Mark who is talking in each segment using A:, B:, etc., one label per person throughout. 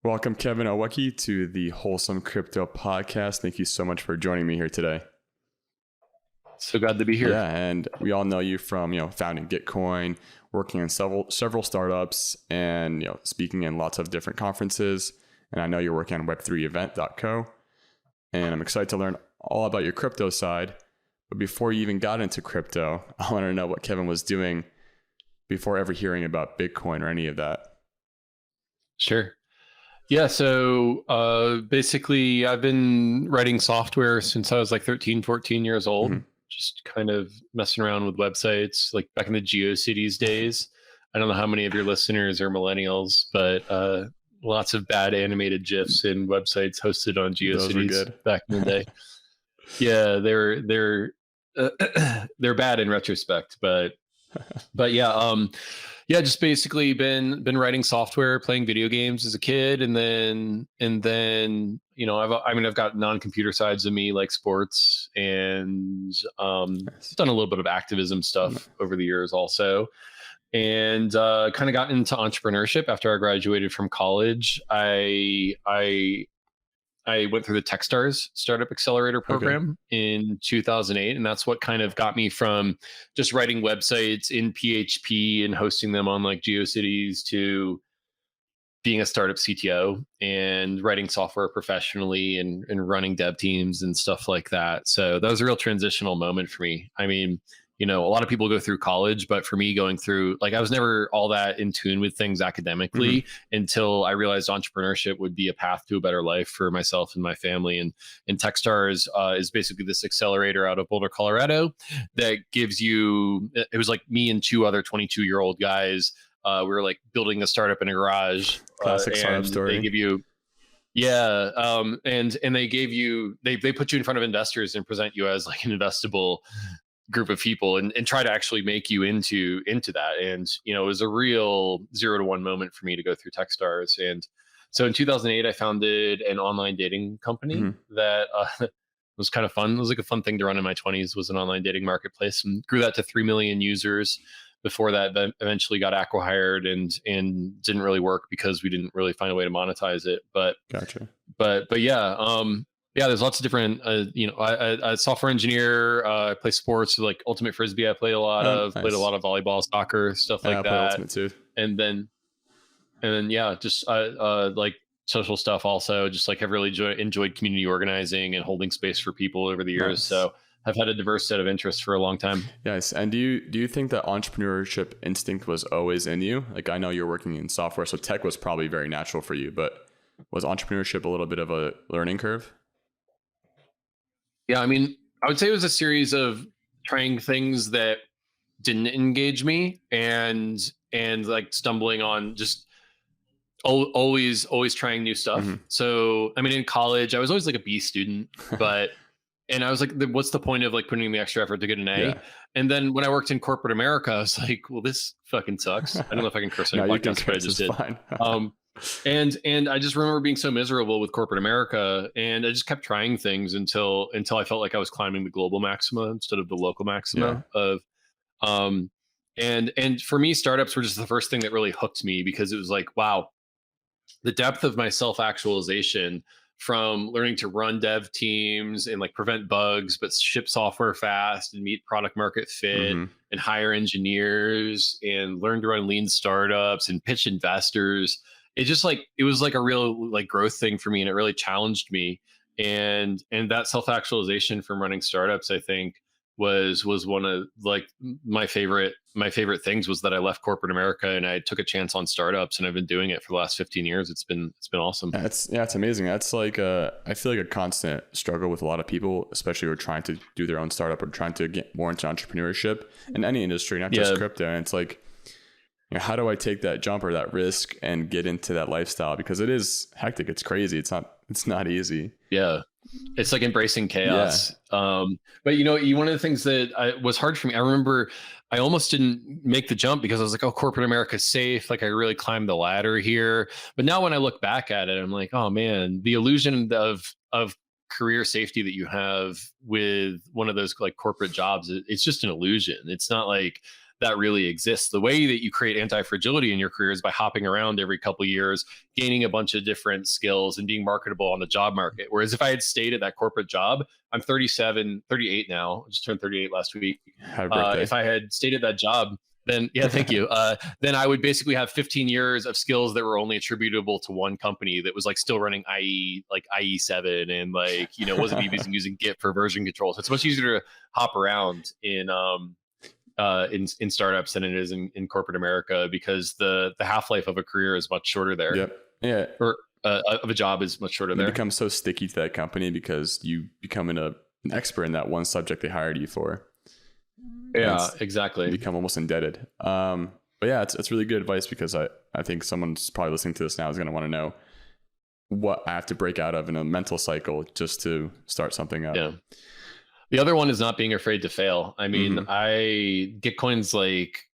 A: Welcome, Kevin Owocki, to the Wholesome Crypto Podcast. Thank you so much for joining me here today.
B: So glad to be here.
A: Yeah, and we all know you from founding Gitcoin, working in several startups, and speaking in lots of different conferences. And I know you're working on Web3Event.co, and I'm excited to learn all about your crypto side. But before you even got into crypto, I want to know what Kevin was doing before ever hearing about Bitcoin or any of that.
B: Sure. Yeah, so basically I've been writing software since I was like 13, 14 years old, just kind of messing around with websites, like back in the GeoCities days. I don't know how many of your listeners are millennials, but lots of bad animated GIFs and websites hosted on GeoCities back in the day. Yeah, they're bad in retrospect, but yeah, just basically been writing software, playing video games as a kid, and then I've got non-computer sides of me like sports, and done a little bit of activism stuff over the years also, and kind of got into entrepreneurship after I graduated from college. I went through the Techstars Startup Accelerator program in 2008, and that's what kind of got me from just writing websites in PHP and hosting them on like GeoCities to being a startup CTO and writing software professionally and running dev teams and stuff like that. So that was a real transitional moment for me. I mean, a lot of people go through college, but for me going through, like, I was never all that in tune with things academically until I realized entrepreneurship would be a path to a better life for myself and my family. And Techstars is basically this accelerator out of Boulder, Colorado that gives you, it was like me and two other 22-year-old guys. We were like building a startup in a garage.
A: Classic startup story.
B: They give you, and they gave you, they put you in front of investors and present you as like an investable group of people and try to actually make you into that. And it was a real 0 to 1 moment for me to go through Techstars. And so in 2008 I founded an online dating company that was kind of fun. It was like a fun thing to run in my 20s, was an online dating marketplace, and grew that to 3 million users. Before that, eventually got acqui-hired and didn't really work because we didn't really find a way to monetize it. But yeah, there's lots of different, a software engineer, I play sports, like Ultimate Frisbee I played a lot of, played a lot of volleyball, soccer, stuff like that.
A: Ultimate too.
B: And then just like social stuff also, just like have really enjoyed community organizing and holding space for people over the years. Nice. So I've had a diverse set of interests for a long time.
A: Yes. And do you think that entrepreneurship instinct was always in you? Like, I know you're working in software, so tech was probably very natural for you, but was entrepreneurship a little bit of a learning curve?
B: Yeah, I mean, I would say it was a series of trying things that didn't engage me and like stumbling on just always trying new stuff. So, I mean, in college, I was always like a B student, and I was like, what's the point of like putting in the extra effort to get an A? Yeah. And then when I worked in corporate America, I was like, well, this fucking sucks. I don't know if I can curse on your podcast, but I just did. And I just remember being so miserable with corporate America, and I just kept trying things until I felt like I was climbing the global maxima instead of the local maxima of, and for me, startups were just the first thing that really hooked me, because it was like, wow, the depth of my self-actualization from learning to run dev teams and like prevent bugs, but ship software fast and meet product market fit and hire engineers and learn to run lean startups and pitch investors. It just like, it was like a real like growth thing for me, and it really challenged me. And that self-actualization from running startups, I think was one of like my favorite things, was that I left corporate America and I took a chance on startups, and I've been doing it for the last 15 years. It's been awesome.
A: It's amazing. That's like I feel like a constant struggle with a lot of people, especially who are trying to do their own startup or trying to get more into entrepreneurship in any industry, not just crypto. And it's like, how do I take that jump or that risk and get into that lifestyle? Because it is hectic. It's crazy. It's not easy.
B: Yeah. It's like embracing chaos. Yeah. But one of the things that was hard for me, I remember I almost didn't make the jump because I was like, oh, corporate America's safe. Like, I really climbed the ladder here. But now when I look back at it, I'm like, oh man, the illusion of career safety that you have with one of those like corporate jobs, it's just an illusion. It's not like that really exists. The way that you create anti-fragility in your career is by hopping around every couple of years, gaining a bunch of different skills and being marketable on the job market. Whereas if I had stayed at that corporate job, I'm 37, 38 now. I just turned 38 last week.
A: Happy birthday.
B: If I had stayed at that job, then yeah, thank you. Then I would basically have 15 years of skills that were only attributable to one company that was like still running IE7 and like, you know, wasn't even using Git for version control. So it's much easier to hop around in startups than it is in corporate America, because the half-life of a career is much shorter there.
A: Yep. Yeah.
B: Or of a job is much shorter there.
A: You become so sticky to that company because you become an expert in that one subject they hired you for.
B: Yeah, exactly.
A: You become almost indebted. But yeah, it's really good advice, because I think someone's probably listening to this now is going to want to know what I have to break out of in a mental cycle just to start something up.
B: Yeah. The other one is not being afraid to fail. I mean, Gitcoin's like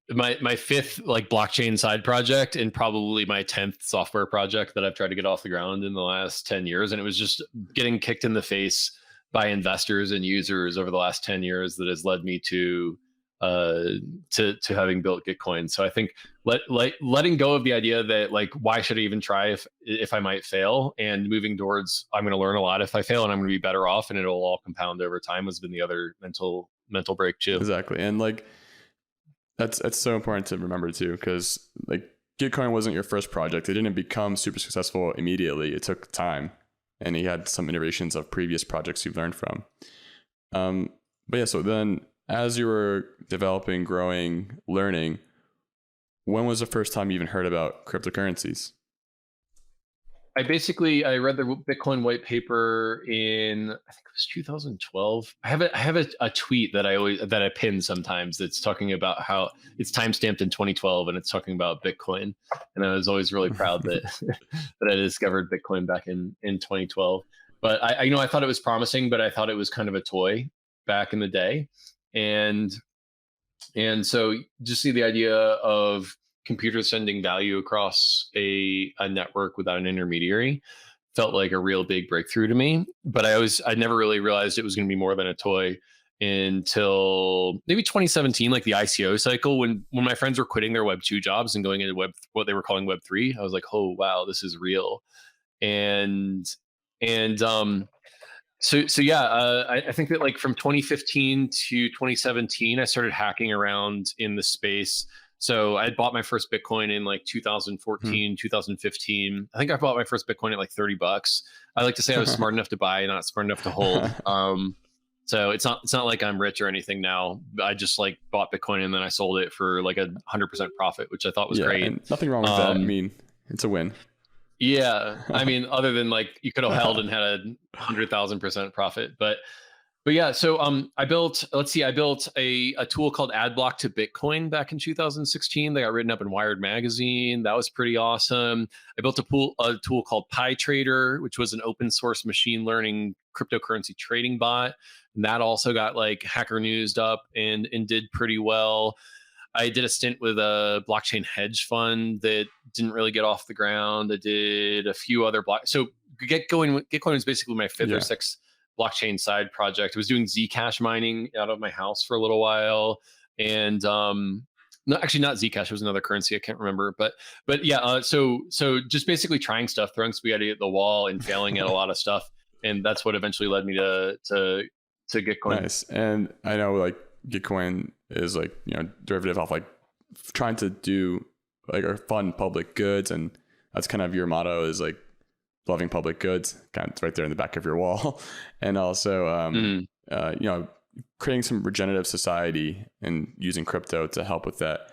B: my fifth like blockchain side project, and probably my 10th software project that I've tried to get off the ground in the last 10 years. And it was just getting kicked in the face by investors and users over the last 10 years that has led me to having built Gitcoin. So I think letting go of the idea that like, why should I even try if I might fail, and moving towards, I'm going to learn a lot if I fail and I'm going to be better off and it'll all compound over time, has been the other mental break too.
A: Exactly. And like, that's so important to remember too, because like Gitcoin wasn't your first project. It didn't become super successful immediately. It took time, and you had some iterations of previous projects you've learned from. But yeah, so then as you were developing, growing, learning, when was the first time you even heard about cryptocurrencies?
B: I read the Bitcoin white paper in, I think it was 2012. I have a tweet that I pin sometimes that's talking about how it's timestamped in 2012 and it's talking about Bitcoin. And I was always really proud that that I discovered Bitcoin back in 2012. But I thought it was promising, but I thought it was kind of a toy back in the day. And so just see the idea of computers sending value across a network without an intermediary felt like a real big breakthrough to me. But I never really realized it was going to be more than a toy until maybe 2017, like the ICO cycle, when my friends were quitting their Web 2 jobs and going into what they were calling Web 3. I was like, oh wow, this is real. So yeah, I think that like from 2015 to 2017, I started hacking around in the space. So I bought my first Bitcoin in like 2014, 2015. I think I bought my first Bitcoin at like $30. I like to say I was smart enough to buy, not smart enough to hold. So it's not like I'm rich or anything now. I just like bought Bitcoin and then I sold it for like 100% profit, which I thought was great.
A: And nothing wrong with that. I mean, it's a win.
B: Yeah, I mean, other than like you could have held and had 100,000% profit, but yeah. So I built a tool called AdBlock to Bitcoin back in 2016. They got written up in Wired magazine. That was pretty awesome. I built a tool called PyTrader, which was an open source machine learning cryptocurrency trading bot, and that also got like Hacker Newsed up and did pretty well. I did a stint with a blockchain hedge fund that didn't really get off the ground. I did a few other so Gitcoin was basically my fifth or sixth blockchain side project. I was doing Zcash mining out of my house for a little while, and no, actually not Zcash. It was another currency. I can't remember, but yeah. So just basically trying stuff, throwing spaghetti at the wall, and failing at a lot of stuff, and that's what eventually led me to Gitcoin.
A: Nice. And I know like Gitcoin is like, you know, derivative off like trying to do like or fund public goods, and that's kind of your motto is like loving public goods, kind of right there in the back of your wall. And also you know, creating some regenerative society and using crypto to help with that.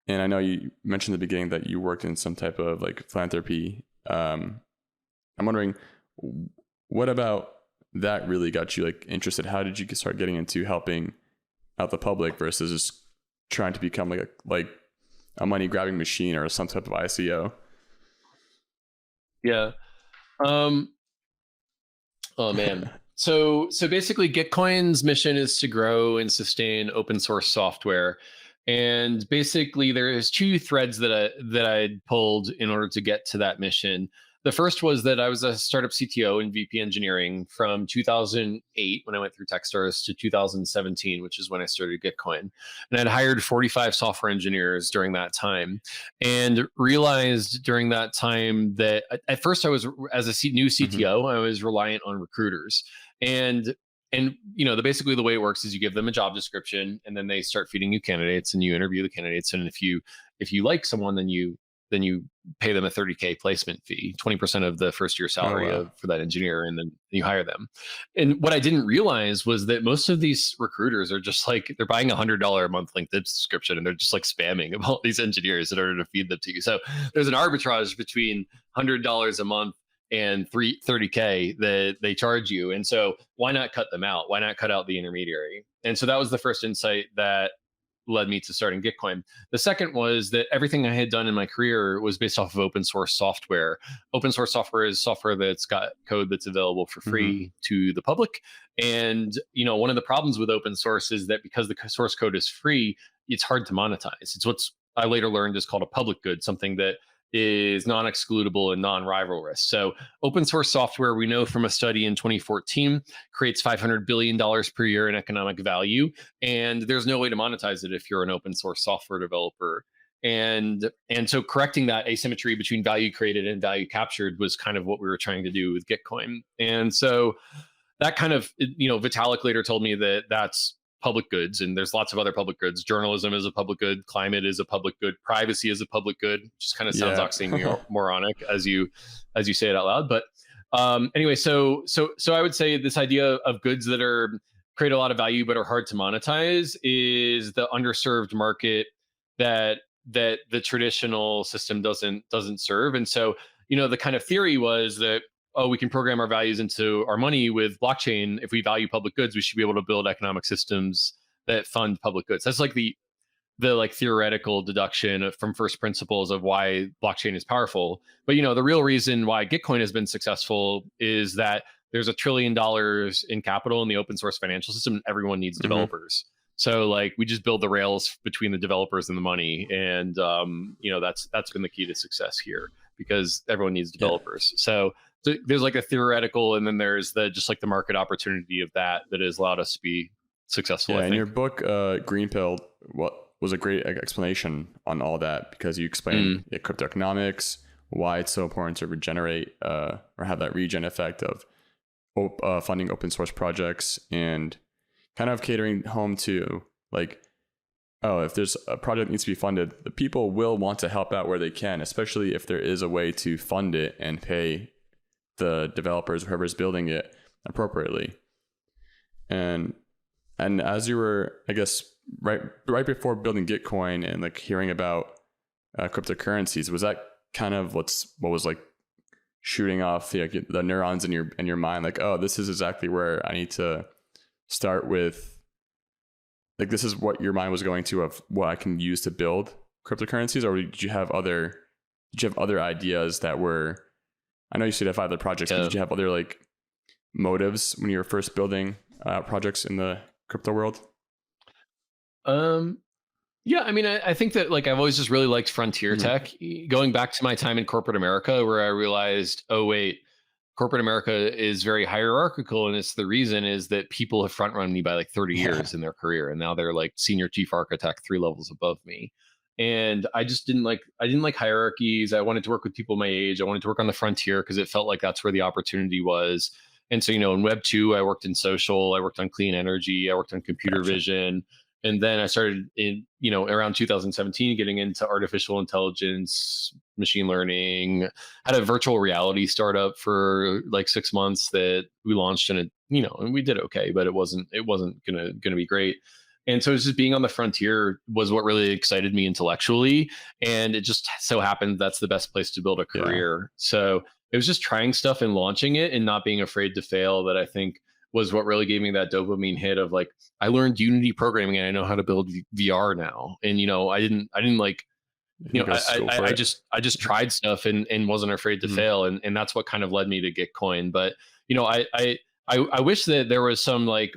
A: And I know you mentioned at the beginning that you worked in some type of like philanthropy. I'm wondering, what about that really got you like interested? How did you start getting into helping out the public versus just trying to become like a money grabbing machine or some type of ICO?
B: Yeah. Oh man. So basically Gitcoin's mission is to grow and sustain open source software. And basically there's two threads that I pulled in order to get to that mission. The first was that I was a startup CTO in VP engineering from 2008 when I went through Techstars to 2017, which is when I started Gitcoin. And I'd hired 45 software engineers during that time, and realized during that time that at first I was, as a new
A: Hmm.
B: CTO, I was reliant on recruiters. And basically the way it works is you give them a job description, and then they start feeding you candidates, and you interview the candidates. And if you like someone, then you pay them a 30K placement fee, 20% of the first year
A: Oh,
B: salary
A: wow.
B: for that engineer, and then you hire them. And what I didn't realize was that most of these recruiters are just like, they're buying $100 a month LinkedIn subscription, and they're just like spamming about these engineers in order to feed them to you. So there's an arbitrage between $100 a month and 30K that they charge you. And so why not cut them out? Why not cut out the intermediary? And so that was the first insight that led me to starting Gitcoin. The second was that everything I had done in my career was based off of open source software. Open source software is software that's got code that's available for
A: Hmm.
B: free to the public. And one of the problems with open source is that because the source code is free, it's hard to monetize. It's what's I later learned is called a public good, something that is non-excludable and non-rivalrous. So open source software, we know from a study in 2014, creates $500 billion per year in economic value, and there's no way to monetize it if you're an open source software developer. And so correcting that asymmetry between value created and value captured was kind of what we were trying to do with Gitcoin. And so that kind of, Vitalik later told me that that's public goods, and there's lots of other public goods. Journalism is a public good, climate is a public good, privacy is a public good. Just kind of sounds
A: Yeah.
B: oxymoronic as you say it out loud. But anyway, so I would say this idea of goods that are create a lot of value but are hard to monetize is the underserved market that the traditional system doesn't serve. And so, the kind of theory was that, oh, we can program our values into our money with blockchain. If we value public goods, we should be able to build economic systems that fund public goods. That's like the like theoretical deduction from first principles of why blockchain is powerful. But the real reason why Gitcoin has been successful is that there's $1 trillion in capital in the open source financial system, and everyone needs
A: Hmm.
B: developers. So like we just build the rails between the developers and the money, and that's been the key to success here because everyone needs
A: Yeah.
B: developers. So there's like a theoretical, and then there's the just like the market opportunity of that has allowed us to be successful,
A: Yeah.
B: I
A: In your
B: think.
A: book, Green Pill, what was a great explanation on all that, because you explained
B: Mm.
A: crypto economics, why it's so important to regenerate or have that regen effect of funding open source projects, and kind of catering home to like, oh, if there's a project that needs to be funded, the people will want to help out where they can, especially if there is a way to fund it and pay the developers, whoever's building it, appropriately. And as you were, I guess, right before building Gitcoin and like hearing about cryptocurrencies, was that kind of what was like shooting off the neurons in your mind, like, oh, this is exactly where I need to start with, like, this is what your mind was going to of what I can use to build cryptocurrencies? Or did you have other ideas that were, I know you said have other projects, but
B: Yeah.
A: did you have other like motives when you were first building projects in the crypto world?
B: Um, yeah, I mean, I think that like I've always just really liked frontier
A: Hmm.
B: tech. Going back to my time in corporate America, where I realized, oh wait, corporate America is very hierarchical, and it's the reason is that people have front run me by like 30
A: Yeah.
B: years in their career, and now they're like senior chief architect 3 levels above me. And I didn't like hierarchies. I wanted to work with people my age. I wanted to work on the frontier because it felt like that's where the opportunity was. And so, in Web 2, I worked in social, I worked on clean energy, I worked on computer
A: Gotcha.
B: vision. And then I started in, around 2017, getting into artificial intelligence, machine learning. Had a virtual reality startup for like 6 months that we launched, and and we did okay, but it wasn't gonna be great. And so it's just being on the frontier was what really excited me intellectually. And it just so happened that's the best place to build a
A: Yeah.
B: career. So it was just trying stuff and launching it and not being afraid to fail that I think was what really gave me that dopamine hit of like, I learned Unity programming and I know how to build VR now. And I didn't like,
A: You go to school for it.
B: I just tried stuff and wasn't afraid to
A: Mhm.
B: fail, and that's what kind of led me to Gitcoin. But I wish that there was some like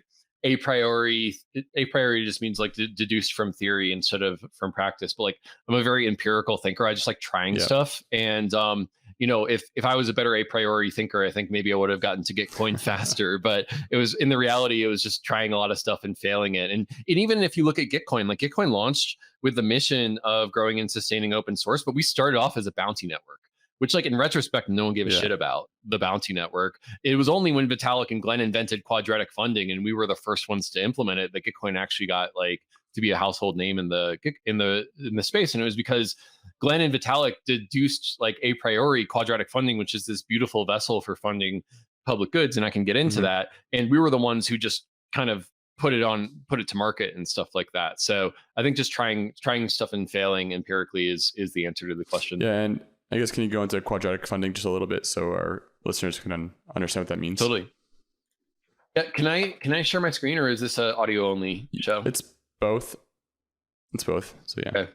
B: a priori. A priori just means like deduced from theory instead of from practice. But like I'm a very empirical thinker. I just like trying
A: Yeah.
B: stuff, and if I was a better a priori thinker, I think maybe I would have gotten to Gitcoin faster. But it was, in the reality, it was just trying a lot of stuff and failing it. And even if you look at Gitcoin, like Gitcoin launched with the mission of growing and sustaining open source, but we started off as a bounty network, which, like, in retrospect, no one gave a shit about the bounty network. It was only when Vitalik and Glenn invented Quadratic Funding, and we were the first ones to implement it, that Gitcoin actually got like to be a household name in the space. And it was because Glenn and Vitalik deduced, like, a priori Quadratic Funding, which is this beautiful vessel for funding public goods, and I can get into that. And we were the ones who just kind of put it to market and stuff like that. So I think just trying stuff and failing empirically is the answer to the question.
A: Yeah, and I guess, can you go into Quadratic Funding just a little bit so our listeners can understand what that means?
B: Totally. Yeah, can I share my screen, or is this an audio only show?
A: It's both. So yeah. Okay.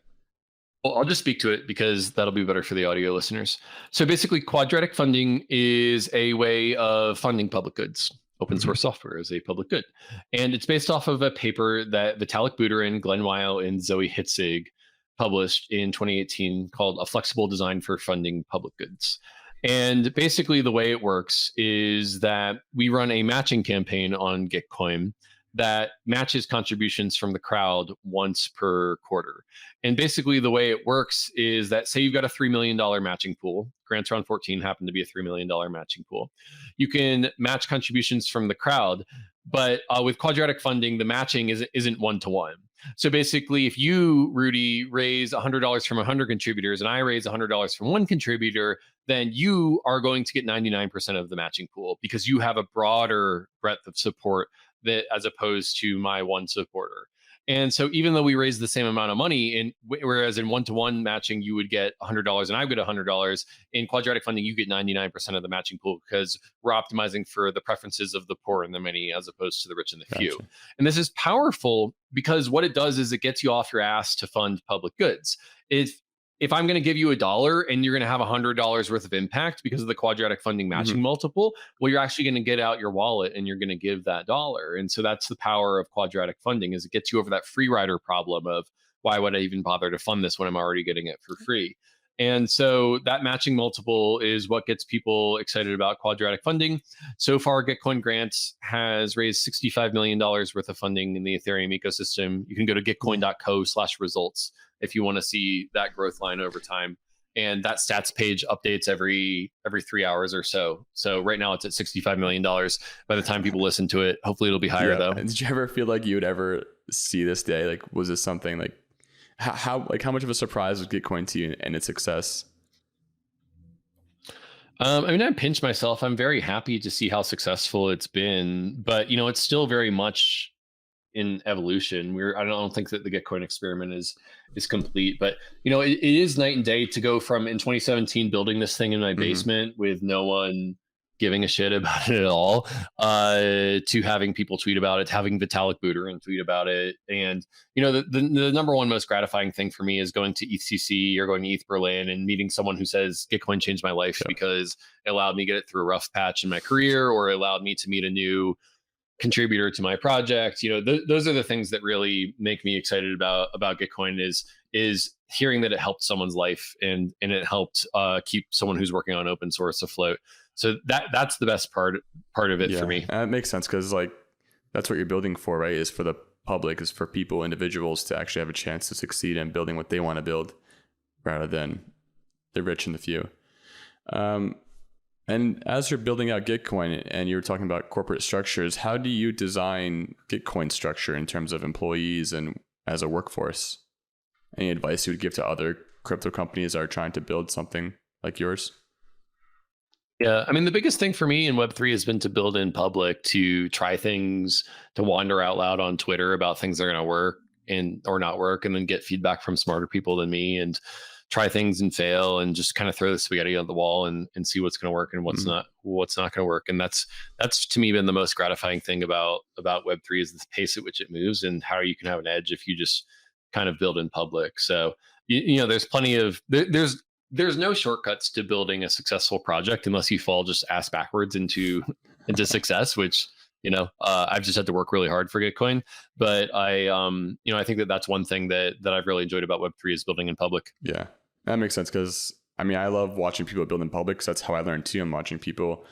B: Well, I'll just speak to it because that'll be better for the audio listeners. So basically, Quadratic Funding is a way of funding public goods. Open source software is a public good. And it's based off of a paper that Vitalik Buterin, Glenn Weil, and Zoe Hitzig published in 2018 called A Flexible Design for Funding Public Goods. And basically the way it works is that we run a matching campaign on Gitcoin that matches contributions from the crowd once per quarter. And basically the way it works is that, say you've got a $3 million matching pool, Grants Round 14 happened to be a $3 million matching pool. You can match contributions from the crowd, but with Quadratic Funding, the matching isn't one-to-one. So basically, if you, Rudy, raise $100 from 100 contributors and I raise $100 from one contributor, then you are going to get 99% of the matching pool because you have a broader breadth of support that, as opposed to my one supporter. And so even though we raise the same amount of money, whereas in one-to-one matching, you would get $100 and I would get $100, in Quadratic Funding, you get 99% of the matching pool because we're optimizing for the preferences of the poor and the many as opposed to the rich and the few. And this is powerful because what it does is it gets you off your ass to fund public goods. If I'm going to give you $1 and you're going to have $100 worth of impact because of the Quadratic Funding matching multiple, well, you're actually going to get out your wallet and you're going to give that $1. And so that's the power of Quadratic Funding, is it gets you over that free rider problem of, why would I even bother to fund this when I'm already getting it for free? And so that matching multiple is what gets people excited about Quadratic Funding. So far, Gitcoin Grants has raised $65 million worth of funding in the Ethereum ecosystem. You can go to gitcoin.co/results if you want to see that growth line over time. And that stats page updates every 3 hours or so. So right now it's at $65 million. By the time people listen to it, hopefully it'll be higher though.
A: And did you ever feel like you would ever see this day? Like, was this something like, how much of a surprise was Gitcoin to you and its success?
B: I mean, I pinch myself. I'm very happy to see how successful it's been, but it's still very much in evolution. I don't think that the Gitcoin experiment is complete, but it is night and day to go from, in 2017, building this thing in my basement with no one giving a shit about it at all, to having people tweet about it, having Vitalik Buterin tweet about it. And the number one most gratifying thing for me is going to EthCC or going to ETH Berlin and meeting someone who says Gitcoin changed my life because it allowed me to get it through a rough patch in my career, or it allowed me to meet a new contributor to my project. Those are the things that really make me excited about Gitcoin, is hearing that it helped someone's life and it helped keep someone who's working on open source afloat. So that's the best part of it for me.
A: That makes sense, because that's what you're building for, right? Is for the public, is for people, individuals, to actually have a chance to succeed in building what they want to build, rather than the rich and the few. And as you're building out Gitcoin, and you're talking about corporate structures, how do you design Gitcoin structure in terms of employees and as a workforce? Any advice you would give to other crypto companies that are trying to build something like yours?
B: Yeah, I mean, the biggest thing for me in Web3 has been to build in public, to try things, to wander out loud on Twitter about things that are going to work or not work, and then get feedback from smarter people than me, and try things and fail, and just kind of throw the spaghetti on the wall and see what's going to work and what's not going to work. And that's to me been the most gratifying thing about Web3, is the pace at which it moves and how you can have an edge if you just kind of build in public. So there's plenty of there's no shortcuts to building a successful project unless you fall just ass backwards into success, which I've just had to work really hard for Gitcoin. But I think that's one thing that I've really enjoyed about Web3, is building in public.
A: Yeah, that makes sense, because I mean, I love watching people build in public because that's how I learned too. I'm watching people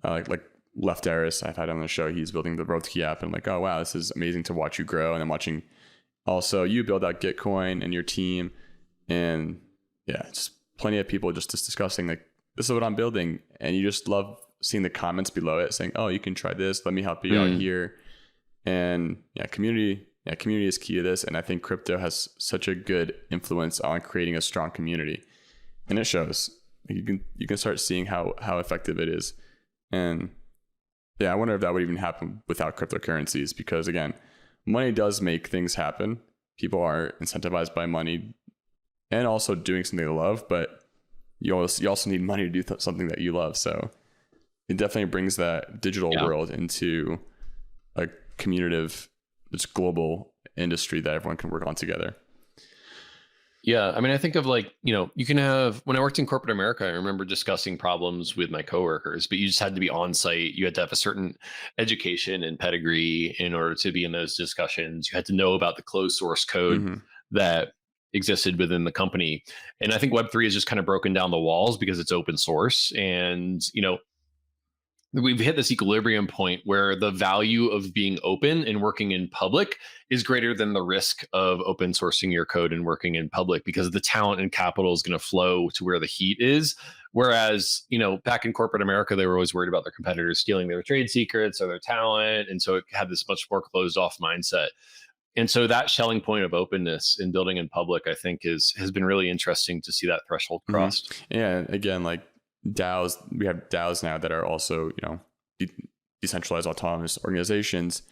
A: like Left Eris, I've had on the show. He's building the Owocki app, and I'm like, oh wow, this is amazing to watch you grow. And I'm watching also you build out Gitcoin and your team, and yeah, just plenty of people just discussing like, this is what I'm building, and you just love seeing the comments below it saying, oh, you can try this, let me help you out here. And community is key to this, and I think crypto has such a good influence on creating a strong community, and it shows. You can start seeing how effective it is. And yeah, I wonder if that would even happen without cryptocurrencies, because again, money does make things happen. People are incentivized by money and also doing something they love, but you also need money to do something that you love. So it definitely brings that digital world into a communicative, just global industry that everyone can work on together.
B: Yeah. I mean, I think of like, you can have, when I worked in corporate America, I remember discussing problems with my coworkers, but you just had to be on site. You had to have a certain education and pedigree in order to be in those discussions. You had to know about the closed source code that existed within the company. And I think Web3 has just kind of broken down the walls because it's open source. And, we've hit this equilibrium point where the value of being open and working in public is greater than the risk of open sourcing your code and working in public, because the talent and capital is going to flow to where the heat is. Whereas, back in corporate America, they were always worried about their competitors stealing their trade secrets or their talent. And so it had this much more closed off mindset. And so that shelling point of openness in building in public, I think has been really interesting to see that threshold crossed.
A: Yeah. Again, like DAOs, we have DAOs now that are also, decentralized autonomous organizations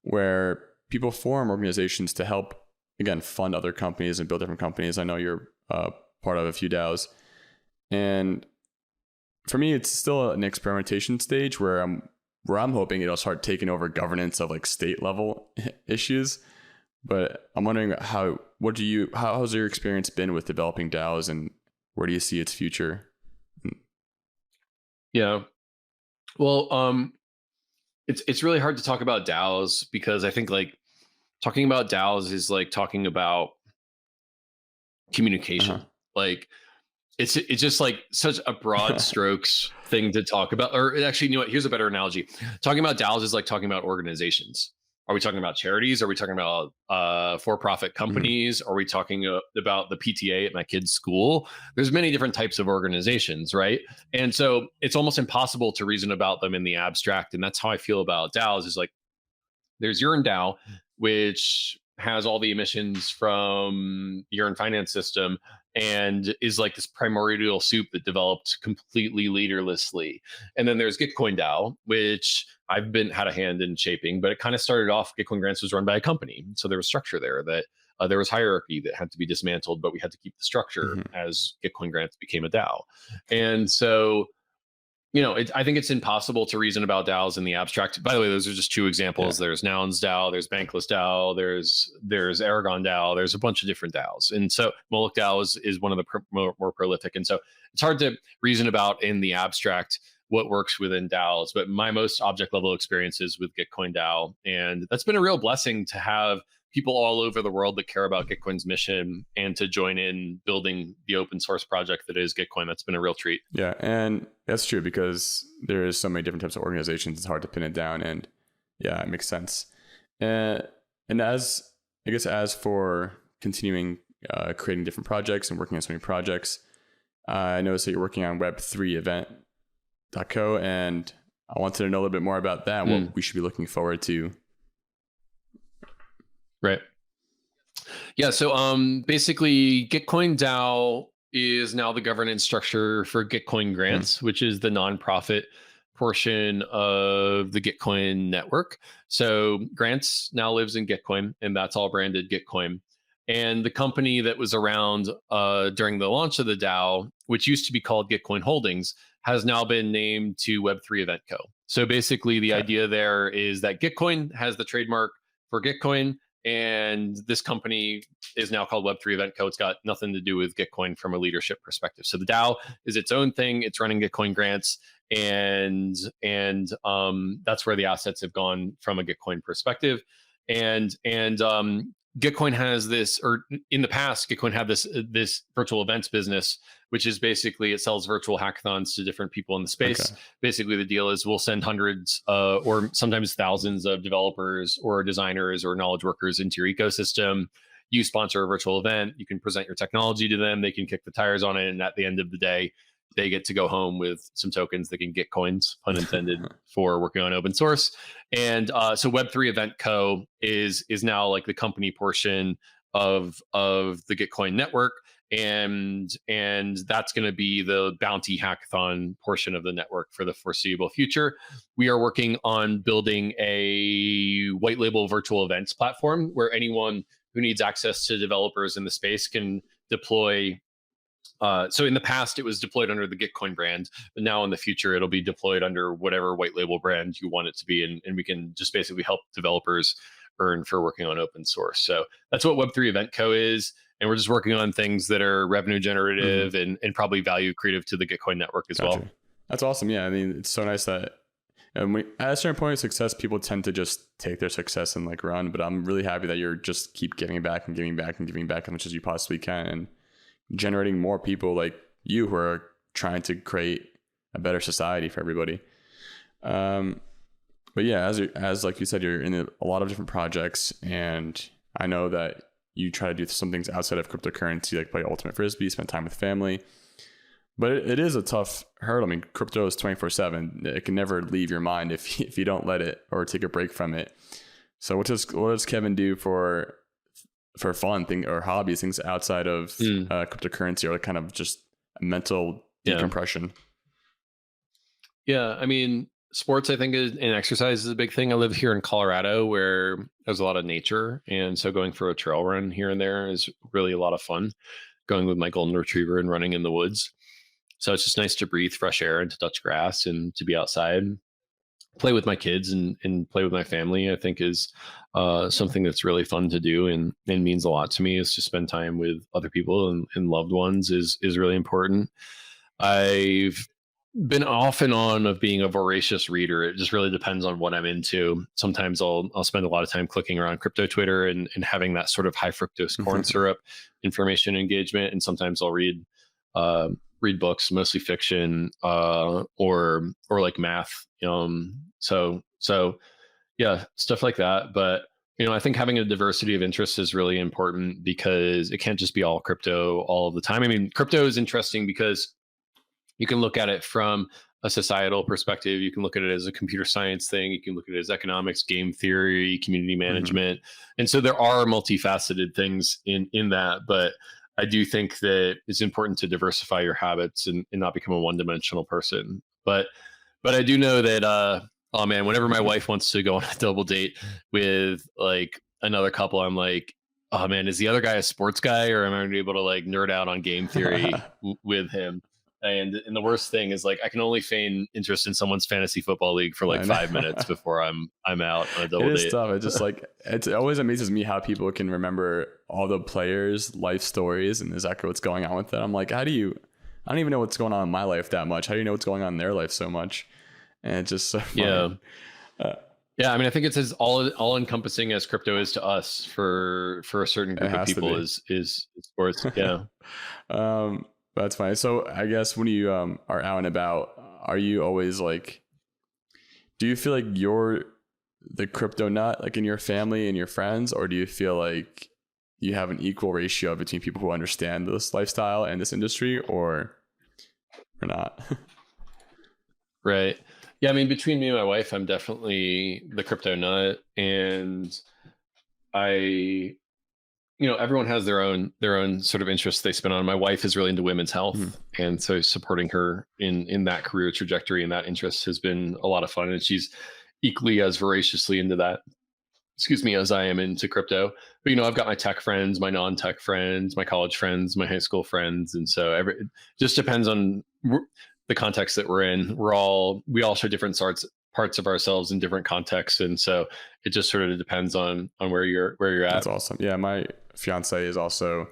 A: where people form organizations to help, again, fund other companies and build different companies. I know you're part of a few DAOs. And for me, it's still an experimentation stage where I'm hoping it'll start taking over governance of like state level issues. But I'm wondering how has your experience been with developing DAOs, and where do you see its future?
B: Yeah. Well, it's really hard to talk about DAOs because I think like talking about DAOs is like talking about communication. Like it's just like such a broad strokes thing to talk about. Or actually, you know what? Here's a better analogy. Talking about DAOs is like talking about organizations. Are we talking about charities? Are we talking about for-profit companies? Are we talking about the PTA at my kid's school? There's many different types of organizations, right? And so it's almost impossible to reason about them in the abstract. And that's how I feel about DAOs is like, there's Urine DAO, which has all the emissions from the urine finance system and is like this primordial soup that developed completely leaderlessly. And then there's Gitcoin DAO, which I've had a hand in shaping, but it kind of started off, Gitcoin Grants was run by a company. So there was structure there that there was hierarchy that had to be dismantled, but we had to keep the structure as Gitcoin Grants became a DAO. And so, I think it's impossible to reason about DAOs in the abstract. By the way, those are just two examples. Yeah. There's Nouns DAO, there's Bankless DAO, there's Aragon DAO, there's a bunch of different DAOs. And so Moloch DAO is one of the more prolific. And so it's hard to reason about in the abstract what works within DAOs. But my most object level experiences with Gitcoin DAO. And that's been a real blessing to have people all over the world that care about Gitcoin's mission and to join in building the open source project that is Gitcoin. That's been a real treat.
A: Yeah, and that's true because there is so many different types of organizations. It's hard to pin it down, and yeah, it makes sense. And as for continuing creating different projects and working on so many projects, I noticed that you're working on Web3event.co, and I wanted to know a little bit more about that. What we should be looking forward to.
B: Right. Yeah. So basically, Gitcoin DAO is now the governance structure for Gitcoin Grants, which is the nonprofit portion of the Gitcoin network. So Grants now lives in Gitcoin, and that's all branded Gitcoin. And the company that was around during the launch of the DAO, which used to be called Gitcoin Holdings, has now been named to Web3 Event Co. So basically, the idea there is that Gitcoin has the trademark for Gitcoin, and this company is now called Web3 Event Co. It's got nothing to do with Gitcoin from a leadership perspective. So the DAO is its own thing. It's running Gitcoin Grants, and that's where the assets have gone from a Gitcoin perspective. And Gitcoin has this, or in the past, Gitcoin had this virtual events business, which is basically it sells virtual hackathons to different people in the
A: Okay.
B: space. Basically, the deal is we'll send hundreds or sometimes thousands of developers or designers or knowledge workers into your ecosystem. You sponsor a virtual event, you can present your technology to them, they can kick the tires on it, and at the end of the day, they get to go home with some tokens. They can get coins, pun intended, for working on open source. And so Web3 Event Co is now like the company portion of the Gitcoin network, and that's going to be the bounty hackathon portion of the network for the foreseeable future. We are working on building a white label virtual events platform where anyone who needs access to developers in the space can deploy. So in the past, it was deployed under the Gitcoin brand, but now in the future, it'll be deployed under whatever white label brand you want it to be. And we can just basically help developers earn for working on open source. So that's what Web3 Event Co is. And we're just working on things that are revenue generative and probably value creative to the Gitcoin network as well.
A: That's awesome. Yeah. I mean, it's so nice that at a certain point of success, people tend to just take their success and like run. But I'm really happy that you're just keep giving back and giving back and giving back as much as you possibly can, and generating more people like you who are trying to create a better society for everybody. But yeah, as like you said, you're in a lot of different projects, and I know that you try to do some things outside of cryptocurrency, like play Ultimate Frisbee, spend time with family. But it is a tough hurdle. I mean, crypto is 24/7. It can never leave your mind if you don't let it or take a break from it. So what does Kevin do for fun thing or hobbies, things outside of cryptocurrency, or like kind of just mental decompression?
B: Yeah, I mean, sports, I think, and exercise is a big thing. I live here in Colorado where there's a lot of nature. And so going for a trail run here and there is really a lot of fun, going with my golden retriever and running in the woods. So it's just nice to breathe fresh air and to touch grass and to be outside. Play with my kids and play with my family, I think, is something that's really fun to do and means a lot to me. Is to spend time with other people and loved ones is really important. I've been off and on of being a voracious reader. It just really depends on what I'm into. Sometimes I'll spend a lot of time clicking around crypto Twitter and having that sort of high fructose corn syrup information engagement. And sometimes I'll read books, mostly fiction, or like math. So yeah, stuff like that. But I think having a diversity of interests is really important because it can't just be all crypto all of the time. I mean, crypto is interesting because you can look at it from a societal perspective. You can look at it as a computer science thing. You can look at it as economics, game theory, community management. And so there are multifaceted things in that, but I do think that it's important to diversify your habits and not become a one-dimensional person. But I do know that, oh man, whenever my wife wants to go on a double date with like another couple, I'm like, oh man, is the other guy a sports guy, or am I going to be able to like nerd out on game theory with him? And the worst thing is, like, I can only feign interest in someone's fantasy football league for like 5 minutes before I'm out on a double date.
A: It is tough. It's just like, it always amazes me how people can remember all the players' life stories and exactly what's going on with them. I'm like, I don't even know what's going on in my life that much. How do you know what's going on in their life so much? And it's just so funny.
B: Yeah. I mean, I think it's as all encompassing as crypto is to us for a certain group of people is sports. Yeah.
A: That's fine. So I guess when you are out and about, are you always like, do you feel like you're the crypto nut, like in your family and your friends, or do you feel like you have an equal ratio between people who understand this lifestyle and this industry, or not?
B: Right. Yeah. I mean, between me and my wife, I'm definitely the crypto nut, and everyone has their own sort of interests they spin on. My wife is really into women's health. And so supporting her in that career trajectory and that interest has been a lot of fun. And she's equally as voraciously into that, as I am into crypto. But, I've got my tech friends, my non-tech friends, my college friends, my high school friends. And so it just depends on the context that we're in. We all show different parts of ourselves in different contexts, and so it just sort of depends on where you're at.
A: That's awesome. Yeah, my fiance is also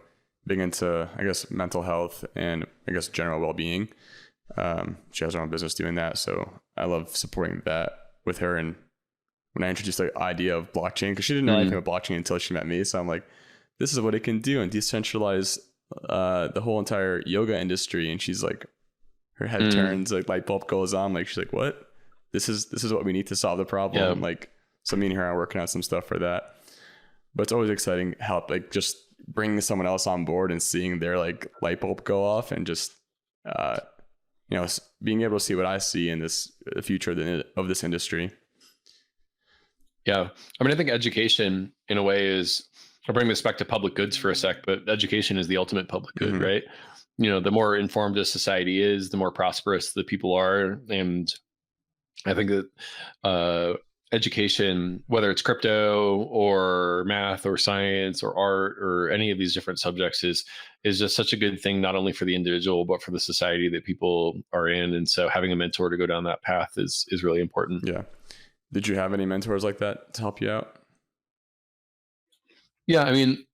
A: big into, I guess, mental health and I guess general well-being. She has her own business doing that, so I love supporting that with her and when I introduced the idea of blockchain, because she didn't know anything about blockchain until she met me. So I'm like, this is what it can do and decentralize the whole entire yoga industry. And she's like, her head turns, like light bulb goes on. Like she's like, what? This is what we need to solve the problem.
B: Yeah.
A: Like, so me and her are working out some stuff for that. But it's always exciting help, like just bringing someone else on board and seeing their like light bulb go off, and just being able to see what I see in this the future of this industry.
B: Yeah. I mean, I think education in a way is, I'll bring this back to public goods for a sec, but education is the ultimate public good, right? The more informed a society is, the more prosperous the people are. And I think that education, whether it's crypto or math or science or art or any of these different subjects, is just such a good thing, not only for the individual, but for the society that people are in. And so having a mentor to go down that path is really important.
A: Yeah. Did you have any mentors like that to help you out?
B: Yeah. I mean,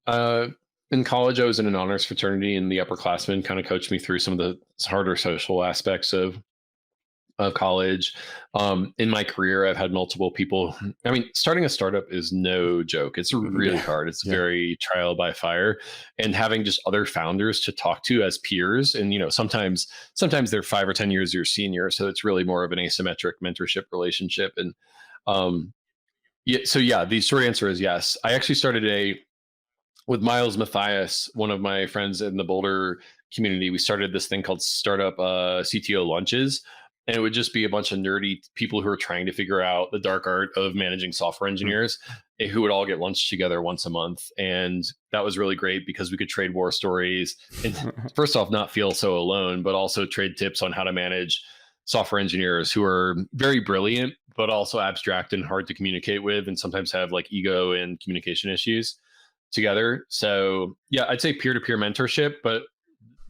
B: in college, I was in an honors fraternity, and the upperclassmen kind of coached me through some of the harder social aspects of college. In my career, I've had multiple people. I mean, starting a startup is no joke. It's really hard. It's very trial by fire, and having just other founders to talk to as peers. And, sometimes they're 5 or 10 years your senior. So it's really more of an asymmetric mentorship relationship. And, the short answer is yes. I actually started with Miles Matthias, one of my friends in the Boulder community. We started this thing called Startup CTO Lunches. And it would just be a bunch of nerdy people who are trying to figure out the dark art of managing software engineers, who would all get lunch together once a month. And that was really great because we could trade war stories and first off, not feel so alone, but also trade tips on how to manage software engineers who are very brilliant, but also abstract and hard to communicate with, and sometimes have like ego and communication issues together. So yeah, I'd say peer-to-peer mentorship, but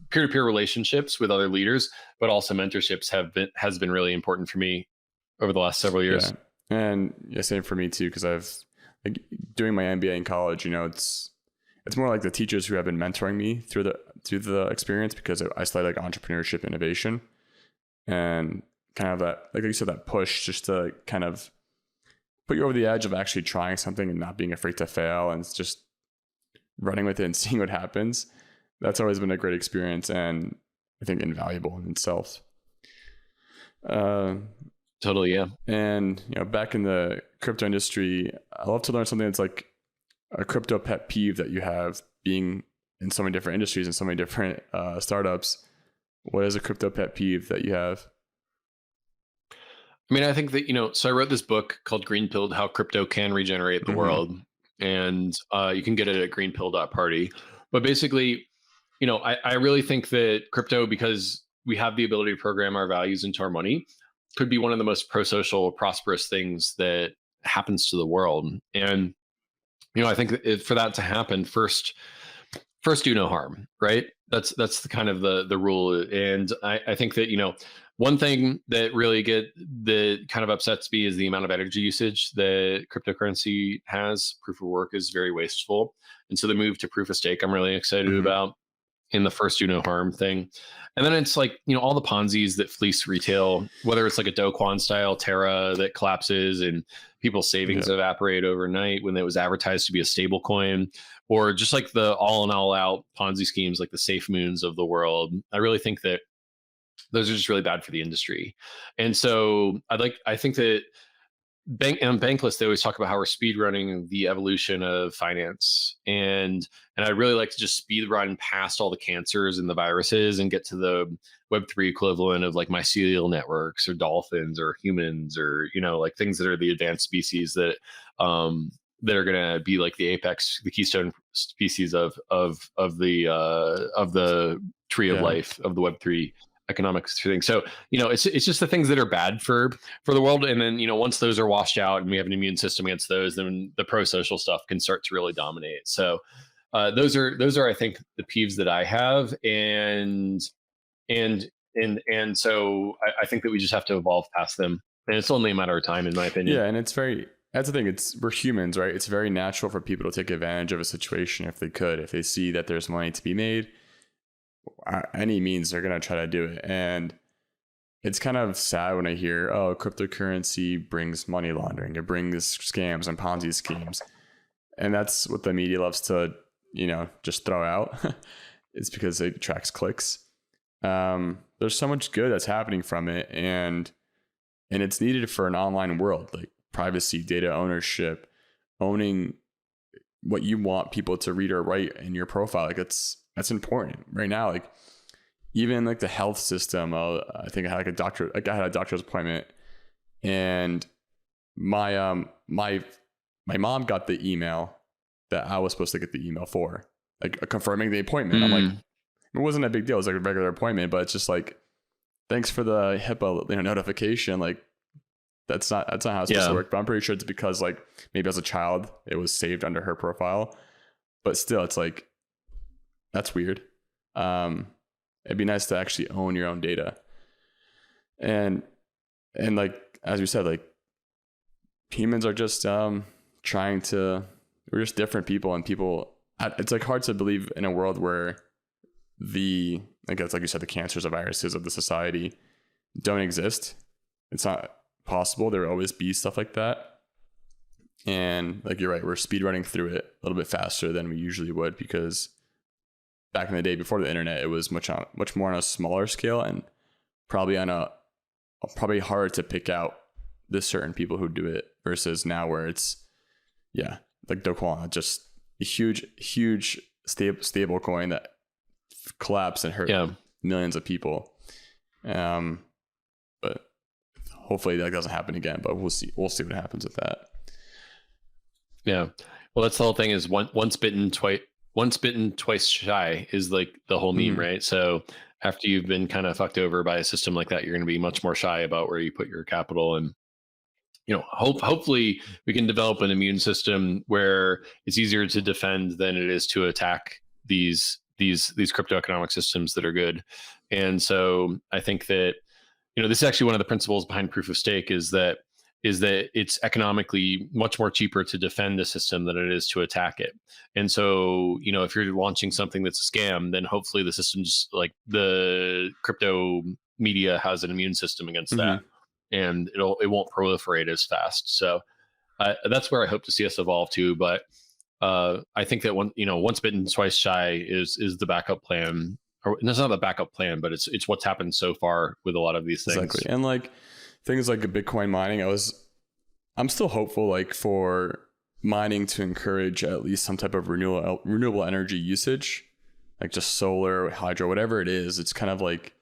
B: peer-to-peer relationships with other leaders, but also mentorships has been really important for me over the last several years.
A: Yeah. And same for me too, because I've doing my MBA in college, it's more like the teachers who have been mentoring me through the experience, because I studied like entrepreneurship innovation, and kind of that, like you said, that push just to kind of put you over the edge of actually trying something and not being afraid to fail, and just running with it and seeing what happens. That's always been a great experience, and I think invaluable in itself.
B: Totally, yeah.
A: And back in the crypto industry, I love to learn something that's like a crypto pet peeve that you have, being in so many different industries and so many different startups. What is a crypto pet peeve that you have?
B: I mean, I think that, so I wrote this book called Green Pilled: How Crypto Can Regenerate the World. And you can get it at greenpill.party. But basically, I really think that crypto, because we have the ability to program our values into our money, could be one of the most pro-social, prosperous things that happens to the world. And, I think that for that to happen, first do no harm, right? That's the kind of the rule. And I think that, one thing that really kind of upsets me is the amount of energy usage that cryptocurrency has. Proof of work is very wasteful. And so the move to proof of stake, I'm really excited about, in the first do no harm thing. And then it's like, all the Ponzi's that fleece retail, whether it's like a Do Kwon style Terra that collapses and people's savings evaporate overnight when it was advertised to be a stable coin, or just like the all in all out Ponzi schemes like the Safe Moons of the world. I really think that those are just really bad for the industry. And so I think that Bankless, they always talk about how we're speed running the evolution of finance, and I really like to just speed run past all the cancers and the viruses and get to the Web3 equivalent of like mycelial networks or dolphins or humans, or like things that are the advanced species that are going to be like the apex, the keystone species of the tree of life of the Web3 economics thing. So, it's just the things that are bad for the world. And then, once those are washed out and we have an immune system against those, then the pro-social stuff can start to really dominate. So those are, I think, the peeves that I have. And so I think that we just have to evolve past them. And it's only a matter of time, in my opinion.
A: Yeah. And that's the thing. We're humans, right? It's very natural for people to take advantage of a situation if they see that there's money to be made. Any means they're going to try to do it. And it's kind of sad when I hear, oh, cryptocurrency brings money laundering, it brings scams and Ponzi schemes. And that's what the media loves to, just throw out. It's because it attracts clicks. There's so much good that's happening from it, and it's needed for an online world, like privacy, data ownership, owning what you want people to read or write in your profile. Like that's important right now. Like even like the health system. I think I had I had a doctor's appointment, and my my mom got the email that I was supposed to get the email for, like confirming the appointment. I'm like, it wasn't a big deal. It was like a regular appointment, but it's just like, thanks for the HIPAA notification. Like that's not how it's supposed to work. But I'm pretty sure it's because like maybe as a child it was saved under her profile. But still, it's like, that's weird. It'd be nice to actually own your own data. And like as you said, like humans are just we're just different people, and it's like hard to believe in a world where I guess like you said, the cancers or viruses of the society don't exist. It's not possible. There will always be stuff like that. And like you're right, we're speed running through it a little bit faster than we usually would, because back in the day before the internet, it was much more on a smaller scale, and probably probably hard to pick out the certain people who do it, versus now where it's like Do Kwon, just a huge stable coin that collapsed and hurt millions of people. But hopefully that doesn't happen again, but we'll see what happens with that.
B: Yeah. Well, that's the whole thing, is once bitten, twice shy is like the whole meme, right? So after you've been kind of fucked over by a system like that, you're going to be much more shy about where you put your capital. And hopefully we can develop an immune system where it's easier to defend than it is to attack these crypto economic systems that are good. And so I think that, this is actually one of the principles behind proof of stake, is that it's economically much more cheaper to defend a system than it is to attack it. And so, if you're launching something that's a scam, then hopefully the system's like the crypto media has an immune system against that, and it won't proliferate as fast. So that's where I hope to see us evolve to. But I think that once bitten, twice shy is the backup plan. Or it's not the backup plan, but it's what's happened so far with a lot of these things.
A: Exactly. And like things like Bitcoin mining, I'm still hopeful, like for mining to encourage at least some type of renewable energy usage, like just solar, hydro, whatever it is. It's kind of like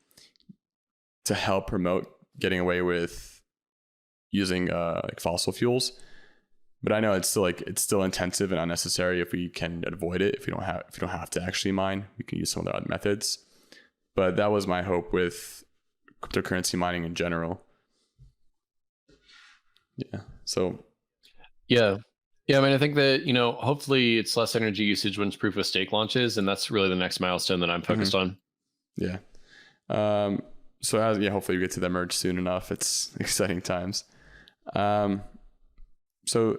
A: to help promote getting away with using like fossil fuels. But I know it's still intensive and unnecessary if we can avoid it. If you don't have to actually mine, we can use some of the other methods. But that was my hope with cryptocurrency mining in general. Yeah. So.
B: Yeah. I mean, I think that, hopefully it's less energy usage once proof of stake launches, and that's really the next milestone that I'm focused on.
A: Yeah. So hopefully we get to the merge soon enough. It's exciting times. So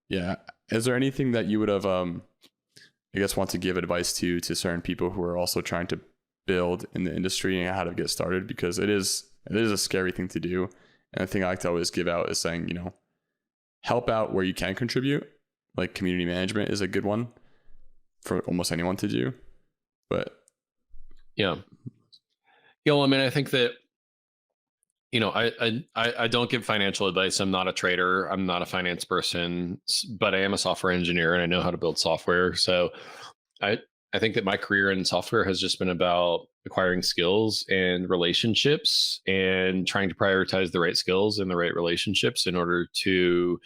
A: yeah, is there anything that you would have, I guess, want to give advice to certain people who are also trying to build in the industry and how to get started? Because it is a scary thing to do. And the thing I like to always give out is saying, help out where you can contribute. Like community management is a good one for almost anyone to do. But
B: yeah. Well, I mean, I think that, I don't give financial advice. I'm not a trader. I'm not a finance person, but I am a software engineer and I know how to build software. So I think that my career in software has just been about acquiring skills and relationships and trying to prioritize the right skills and the right relationships in order to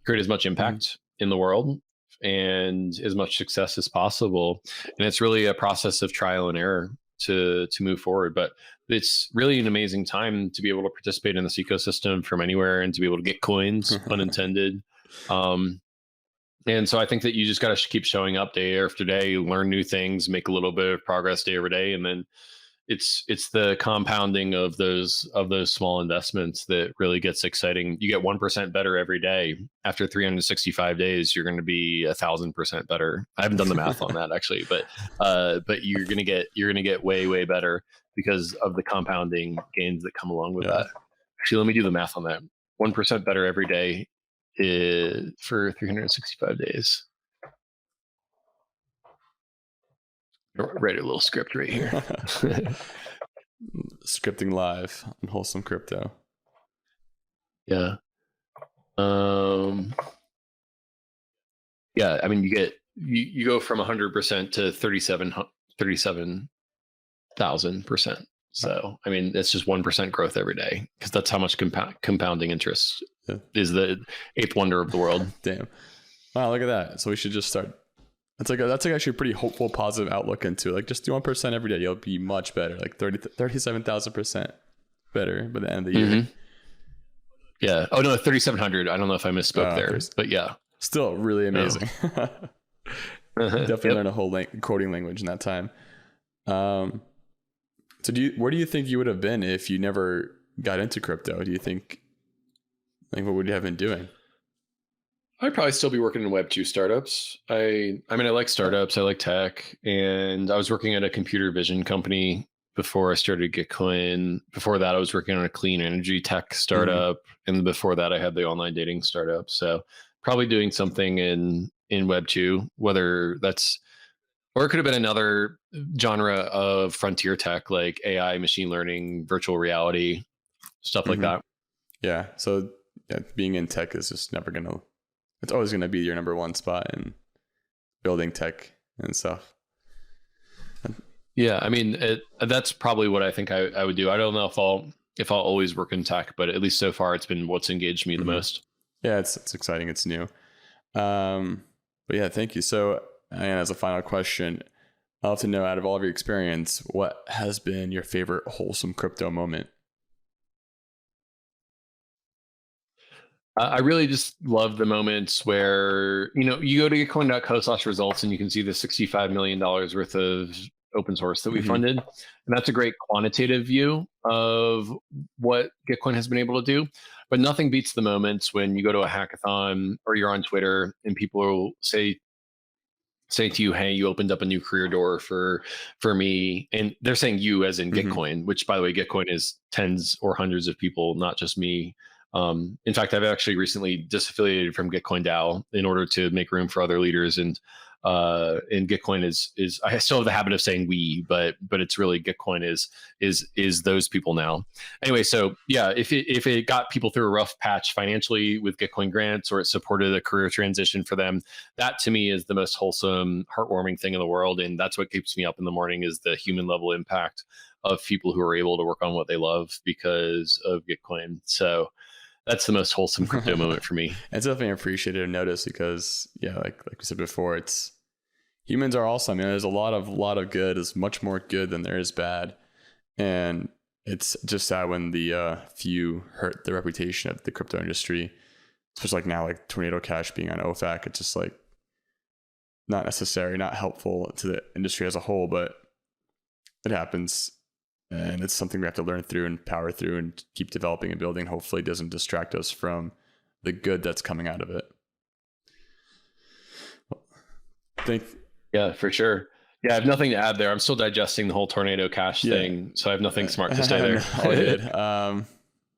B: create as much impact in the world and as much success as possible. And it's really a process of trial and error to move forward. But it's really an amazing time to be able to participate in this ecosystem from anywhere and to be able to get coins, unintended. And so I think that you just got to keep showing up day after day, learn new things, make a little bit of progress day over day. And then it's the compounding of those small investments that really gets exciting. You get 1% better every day. After 365 days, you're going to be 1,000% better. I haven't done the math on that actually, but you're going to get way, way better. because of the compounding gains that come along with that. Actually, let me do the math on that. 1% better every day is for 365 days. Write a little script right here.
A: Scripting live on Wholesome Crypto.
B: Yeah. Yeah, I mean, you go from 100% to 37,000%. So, I mean, it's just 1% growth every day, because that's how much compounding interest is the eighth wonder of the world.
A: Damn. Wow, look at that. So we should just start. That's like actually a pretty hopeful, positive outlook into it. Like, just do 1% every day. You'll be much better, like 37,000% better by the end of the year.
B: Yeah. Oh no, 3,700. I don't know if I misspoke there, but yeah.
A: Still really amazing. Definitely learn a whole coding language in that time. So where do you think you would have been if you never got into crypto? Do you think, like, what would you have been doing?
B: I'd probably still be working in Web2 startups. I mean, I like startups. I like tech, and I was working at a computer vision company before I started Gitcoin. Before that, I was working on a clean energy tech startup, and before that, I had the online dating startup. So probably doing something in Web2, whether that's, or it could have been another genre of frontier tech like AI, machine learning, virtual reality, stuff like that.
A: Yeah. So being in tech is just never gonna. It's always gonna be your number one spot in building tech and stuff.
B: Yeah, I mean, that's probably what I think I would do. I don't know if I'll always work in tech, but at least so far it's been what's engaged me the most.
A: Yeah, it's exciting. It's new. But yeah, thank you. So, and as a final question, I'd love to know, out of all of your experience, what has been your favorite wholesome crypto moment?
B: I really just love the moments where, you go to gitcoin.co/results and you can see the $65 million worth of open source that we funded. And that's a great quantitative view of what Gitcoin has been able to do. But nothing beats the moments when you go to a hackathon or you're on Twitter and people will say to you, "Hey, you opened up a new career door for me." And they're saying you as in Gitcoin, which, by the way, Gitcoin is tens or hundreds of people, not just me. In fact, I've actually recently disaffiliated from Gitcoin DAO in order to make room for other leaders. And Gitcoin is I still have the habit of saying we, but it's really Gitcoin is those people now. Anyway, so yeah, if it got people through a rough patch financially with Gitcoin grants, or it supported a career transition for them, that to me is the most wholesome, heartwarming thing in the world. And that's what keeps me up in the morning, is the human level impact of people who are able to work on what they love because of Gitcoin. So that's the most wholesome crypto moment for me.
A: It's definitely appreciated and noticed because, yeah, like we said before, it's humans are awesome. There's a lot of good. Is much more good than there is bad, and it's just sad when the few hurt the reputation of the crypto industry, especially like now, like Tornado Cash being on OFAC. It's just like not necessary, not helpful to the industry as a whole, but it happens. And it's something we have to learn through and power through and keep developing and building. Hopefully it doesn't distract us from the good that's coming out of it.
B: Yeah, for sure. Yeah, I have nothing to add there. I'm still digesting the whole Tornado Cash thing, so I have nothing smart to say there.
A: All good.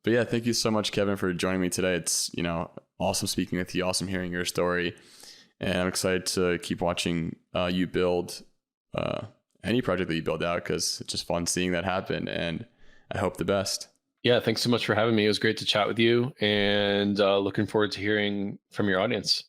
A: But yeah, thank you so much, Kevin, for joining me today. It's, awesome speaking with you. Awesome hearing your story. And I'm excited to keep watching you build any project that you build out, because it's just fun seeing that happen, and I hope the best.
B: Yeah, thanks so much for having me. It was great to chat with you, and looking forward to hearing from your audience.